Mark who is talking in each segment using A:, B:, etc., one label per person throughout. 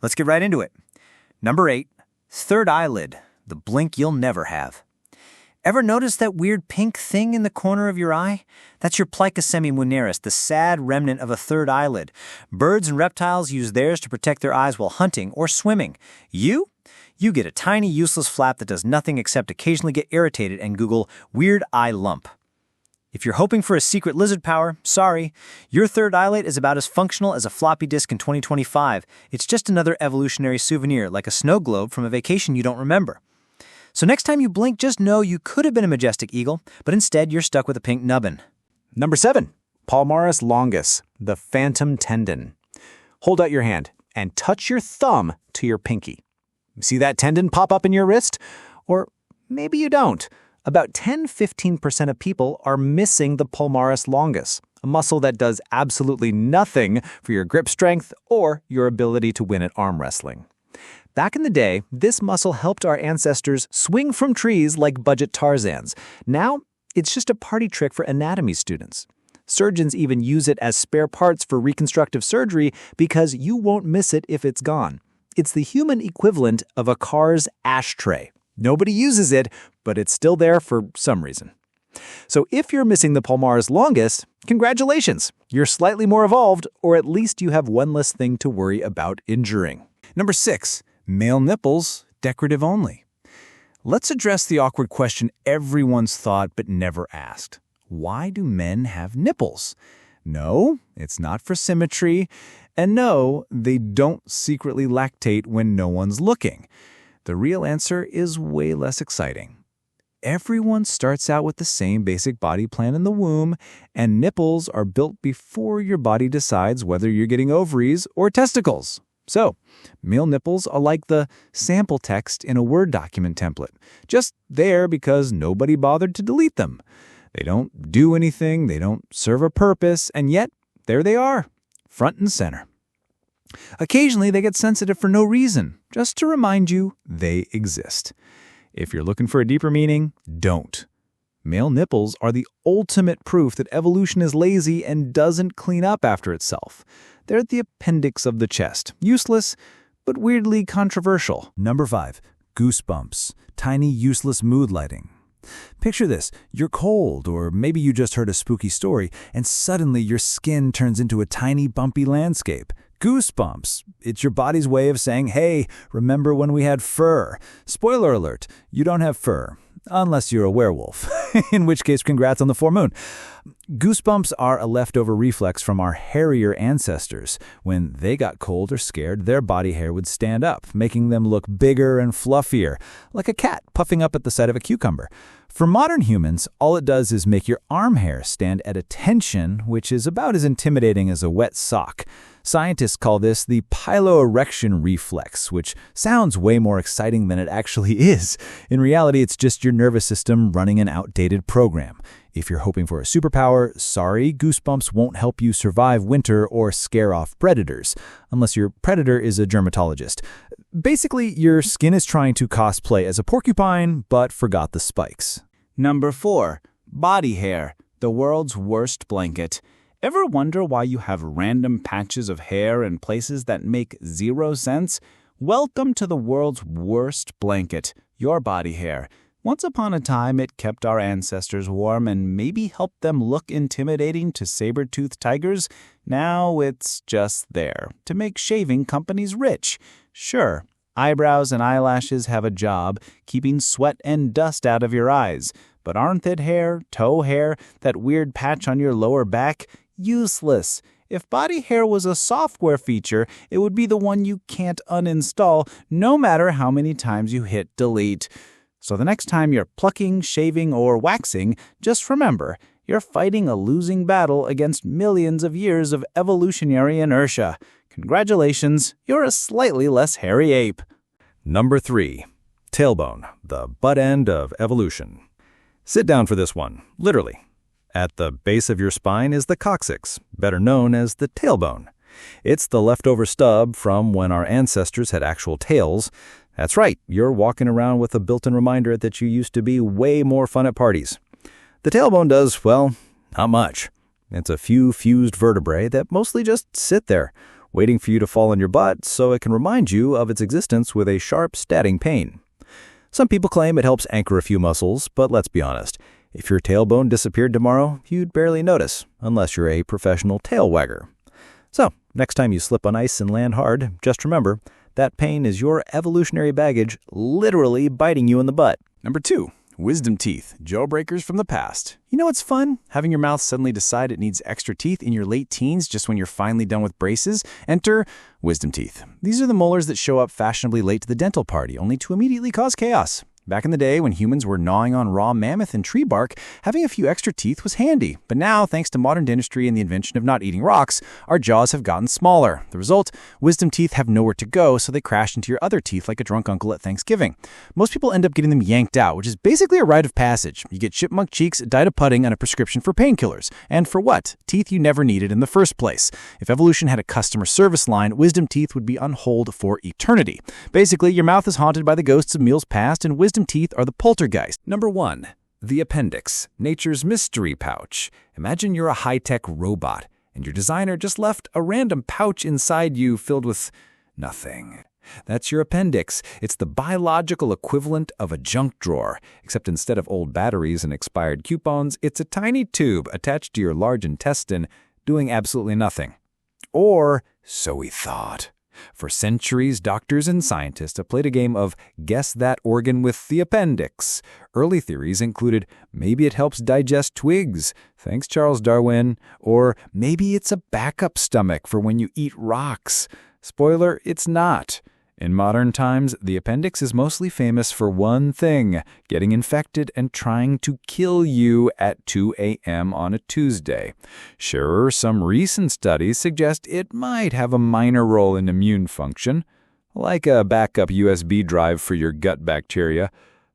A: Let's get right into it. Number 8, third eyelid, the blink you'll never have. Ever notice that weird pink thing in the corner of your eye? That's your plica semilunaris, the sad remnant of a third eyelid. Birds and reptiles use theirs to protect their eyes while hunting or swimming. You get a tiny, useless flap that does nothing except occasionally get irritated and Google weird eye lump. If you're hoping for a secret lizard power, sorry. Your third eyelid is about as functional as a floppy disk in 2025. It's just another evolutionary souvenir, like a snow globe from a vacation you don't remember. So next time you blink, just know you could have been a majestic eagle, but instead you're stuck with a pink nubbin.
B: Number 7, Palmaris longus, the phantom tendon. Hold out your hand and touch your thumb to your pinky. See that tendon pop up in your wrist? Or maybe you don't. About 10-15% of people are missing the palmaris longus, a muscle that does absolutely nothing for your grip strength or your ability to win at arm wrestling. Back in the day, this muscle helped our ancestors swing from trees like budget Tarzans. Now, it's just a party trick for anatomy students. Surgeons even use it as spare parts for reconstructive surgery because you won't miss it if it's gone. It's the human equivalent of a car's ashtray. Nobody uses it, but it's still there for some reason. So if you're missing the palmaris longus, congratulations! You're slightly more evolved, or at least you have one less thing to worry about injuring.
C: Number 6, male nipples, decorative only. Let's address the awkward question everyone's thought but never asked. Why do men have nipples? No, it's not for symmetry. And no, they don't secretly lactate when no one's looking. The real answer is way less exciting. Everyone starts out with the same basic body plan in the womb, and nipples are built before your body decides whether you're getting ovaries or testicles. So, male nipples are like the sample text in a Word document template, just there because nobody bothered to delete them. They don't do anything, they don't serve a purpose, and yet, there they are, front and center. Occasionally, they get sensitive for no reason, just to remind you they exist. If you're looking for a deeper meaning, don't. Male nipples are the ultimate proof that evolution is lazy and doesn't clean up after itself. They're the appendix of the chest, useless, but weirdly controversial.
A: Number 5, goosebumps, tiny useless mood lighting. Picture this, you're cold, or maybe you just heard a spooky story, and suddenly your skin turns into a tiny bumpy landscape. Goosebumps. It's your body's way of saying, hey, remember when we had fur? Spoiler alert, you don't have fur. Unless you're a werewolf, in which case congrats on the full moon. Goosebumps are a leftover reflex from our hairier ancestors. When they got cold or scared, their body hair would stand up, making them look bigger and fluffier, like a cat puffing up at the sight of a cucumber. For modern humans, all it does is make your arm hair stand at attention, which is about as intimidating as a wet sock. Scientists call this the piloerection reflex, which sounds way more exciting than it actually is. In reality, it's just your nervous system running an outdated program. If you're hoping for a superpower, sorry, goosebumps won't help you survive winter or scare off predators, unless your predator is a dermatologist. Basically, your skin is trying to cosplay as a porcupine, but forgot the spikes.
C: Number 4, body hair, the world's worst blanket. Ever wonder why you have random patches of hair in places that make zero sense? Welcome to the world's worst blanket, your body hair. Once upon a time, it kept our ancestors warm and maybe helped them look intimidating to saber-toothed tigers. Now it's just there to make shaving companies rich. Sure, eyebrows and eyelashes have a job keeping sweat and dust out of your eyes. But armpit hair, toe hair, that weird patch on your lower back, useless. If body hair was a software feature, it would be the one you can't uninstall, no matter how many times you hit delete. So the next time you're plucking, shaving, or waxing, just remember, you're fighting a losing battle against millions of years of evolutionary inertia. Congratulations, you're a slightly less hairy ape.
D: Number 3, tailbone, the butt end of evolution. Sit down for this one, literally. At the base of your spine is the coccyx, better known as the tailbone. It's the leftover stub from when our ancestors had actual tails. That's right, you're walking around with a built-in reminder that you used to be way more fun at parties. The tailbone does, well, not much. It's a few fused vertebrae that mostly just sit there. waiting for you to fall on your butt so it can remind you of its existence with a sharp, stabbing pain. Some people claim it helps anchor a few muscles, but let's be honest. If your tailbone disappeared tomorrow, you'd barely notice, unless you're a professional tail wagger. So, next time you slip on ice and land hard, just remember, that pain is your evolutionary baggage literally biting you in the butt.
C: Number 2. Wisdom teeth, jawbreakers from the past. You know what's fun? Having your mouth suddenly decide it needs extra teeth in your late teens just when you're finally done with braces? Enter wisdom teeth. These are the molars that show up fashionably late to the dental party, only to immediately cause chaos. Back in the day when humans were gnawing on raw mammoth and tree bark, having a few extra teeth was handy. But now, thanks to modern dentistry and the invention of not eating rocks, our jaws have gotten smaller. The result? Wisdom teeth have nowhere to go, so they crash into your other teeth like a drunk uncle at Thanksgiving. Most people end up getting them yanked out, which is basically a rite of passage. You get chipmunk cheeks, diet of putting, and a prescription for painkillers. And for what? Teeth you never needed in the first place. If evolution had a customer service line, wisdom teeth would be on hold for eternity. Basically, your mouth is haunted by the ghosts of meals past, and wisdom teeth are the poltergeist.
A: Number 1. The Appendix, nature's mystery pouch. Imagine you're a high-tech robot, and your designer just left a random pouch inside you filled with nothing. That's your appendix. It's the biological equivalent of a junk drawer, except instead of old batteries and expired coupons, it's a tiny tube attached to your large intestine, doing absolutely nothing. Or so we thought. For centuries, doctors and scientists have played a game of guess that organ with the appendix. Early theories included maybe it helps digest twigs, thanks Charles Darwin, or maybe it's a backup stomach for when you eat rocks. Spoiler, it's not. In modern times, the appendix is mostly famous for one thing, getting infected and trying to kill you at 2 a.m. on a Tuesday. Sure, some recent studies suggest it might have a minor role in immune function, like a backup USB drive for your gut bacteria.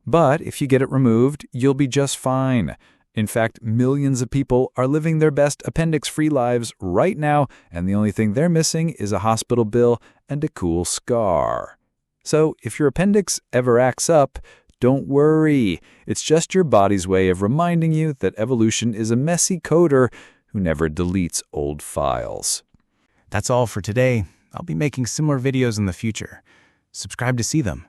A: But if you get it removed, you'll be just fine. In fact, millions of people are living their best appendix-free lives right now, and the only thing they're missing is a hospital bill and a cool scar. So if your appendix ever acts up, don't worry. It's just your body's way of reminding you that evolution is a messy coder who never deletes old files.
C: That's all for today. I'll be making similar videos in the future. Subscribe to see them.